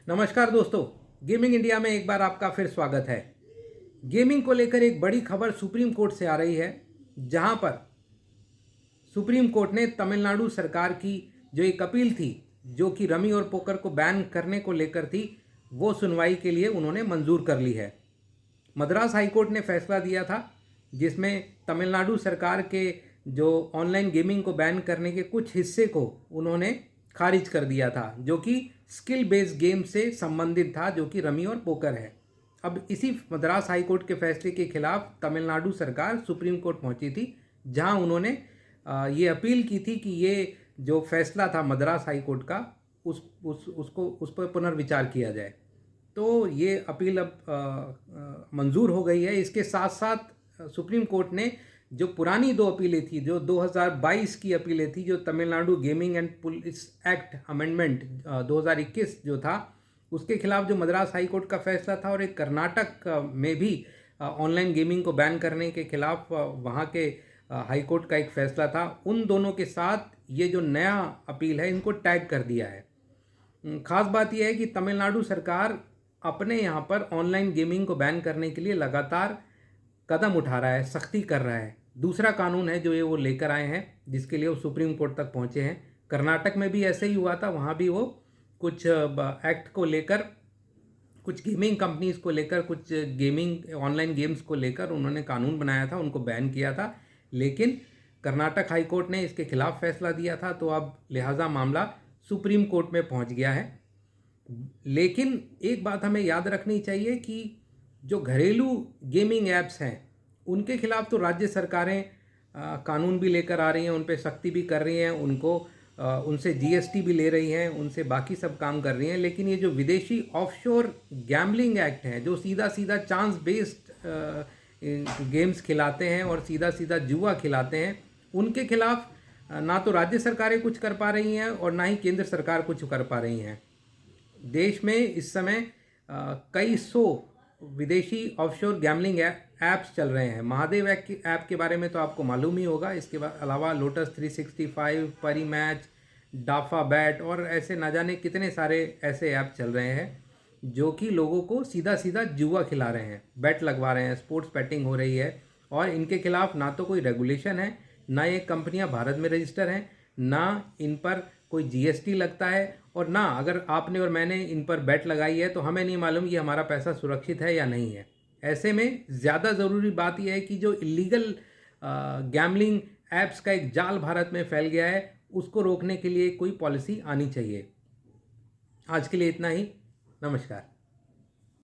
नमस्कार दोस्तों, gaming India में एक बार आपका फिर स्वागत है। गेमिंग को लेकर एक बड़ी खबर सुप्रीम कोर्ट से आ रही है, जहां पर सुप्रीम कोर्ट ने तमिलनाडु सरकार की जो एक अपील थी, जो कि रमी और पोकर को बैन करने को लेकर थी, वो सुनवाई के लिए उन्होंने मंजूर कर ली है। मद्रास हाईकोर्ट ने फैसला दिया था, जिसमें तमिलनाडु सरकार के जो ऑनलाइन गेमिंग को बैन करने के कुछ हिस्से को उन्होंने खारिज कर दिया था, जो कि स्किल बेस्ड गेम से संबंधित था, जो कि रमी और पोकर है। अब इसी मद्रास हाईकोर्ट के फैसले के खिलाफ तमिलनाडु सरकार सुप्रीम कोर्ट पहुंची थी, जहां उन्होंने ये अपील की थी कि ये जो फैसला था मद्रास हाईकोर्ट का, उस पर पुनर्विचार किया जाए। तो ये अपील अब मंजूर हो गई है। इसके साथ साथ सुप्रीम कोर्ट ने जो पुरानी दो अपीलें थी, जो 2022 की अपीलें थी, जो Tamil Nadu gaming and police act amendment 2021 जो था, उसके खिलाफ जो मद्रास हाई कोर्ट का फैसला था, और एक कर्नाटक में भी ऑनलाइन गेमिंग को बैन करने के खिलाफ वहाँ के हाई कोर्ट का एक फैसला था, उन दोनों के साथ ये जो नया अपील है, इनको टैग कर दिया है। खास बात यह है कि तमिलनाडु सरकार अपने यहाँ पर ऑनलाइन गेमिंग को बैन करने के लिए लगातार कदम उठा रहा है, सख्ती कर रहा है। दूसरा कानून है जो ये वो लेकर आए हैं, जिसके लिए वो सुप्रीम कोर्ट तक पहुँचे हैं। कर्नाटक में भी ऐसे ही हुआ था, वहाँ भी वो कुछ एक्ट को लेकर, कुछ गेमिंग कंपनीज को लेकर, कुछ गेमिंग ऑनलाइन गेम्स को लेकर उन्होंने कानून बनाया था, उनको बैन किया था, लेकिन कर्नाटक हाई कोर्ट ने इसके खिलाफ फैसला दिया था, तो अब लिहाजा मामला सुप्रीम कोर्ट में पहुंच गया है। लेकिन एक बात हमें याद रखनी चाहिए कि जो घरेलू गेमिंग ऐप्स हैं, उनके खिलाफ तो राज्य सरकारें कानून भी लेकर आ रही हैं, उन पर सख्ती भी कर रही हैं, उनसे जीएसटी भी ले रही हैं, उनसे बाकी सब काम कर रही हैं। लेकिन ये जो विदेशी ऑफशोर गैम्बलिंग एक्ट हैं, जो सीधा सीधा चांस बेस्ड गेम्स खिलाते हैं और सीधा सीधा जुआ खिलाते हैं, उनके खिलाफ ना तो राज्य सरकारें कुछ कर पा रही हैं और ना ही केंद्र सरकार कुछ कर पा रही हैं। देश में इस समय कई सौ विदेशी ऑफशोर गैम्बलिंग ऐप्स चल रहे हैं। महादेव ऐप के बारे में तो आपको मालूम ही होगा। इसके अलावा लोटस 365, परी मैच, डाफा बैट और ऐसे ना जाने कितने सारे ऐसे ऐप चल रहे हैं, जो कि लोगों को सीधा सीधा जुआ खिला रहे हैं, बैट लगवा रहे हैं, स्पोर्ट्स बैटिंग हो रही है। और इनके खिलाफ ना तो कोई रेगुलेशन है, ना ये कंपनियां भारत में रजिस्टर हैं, ना इन पर कोई जीएसटी लगता है, और ना अगर आपने और मैंने इन पर बैट लगाई है तो हमें नहीं मालूम कि हमारा पैसा सुरक्षित है या नहीं है। ऐसे में ज़्यादा ज़रूरी बात यह है कि जो इलीगल गैम्बलिंग ऐप्स का एक जाल भारत में फैल गया है, उसको रोकने के लिए कोई पॉलिसी आनी चाहिए। आज के लिए इतना ही। नमस्कार।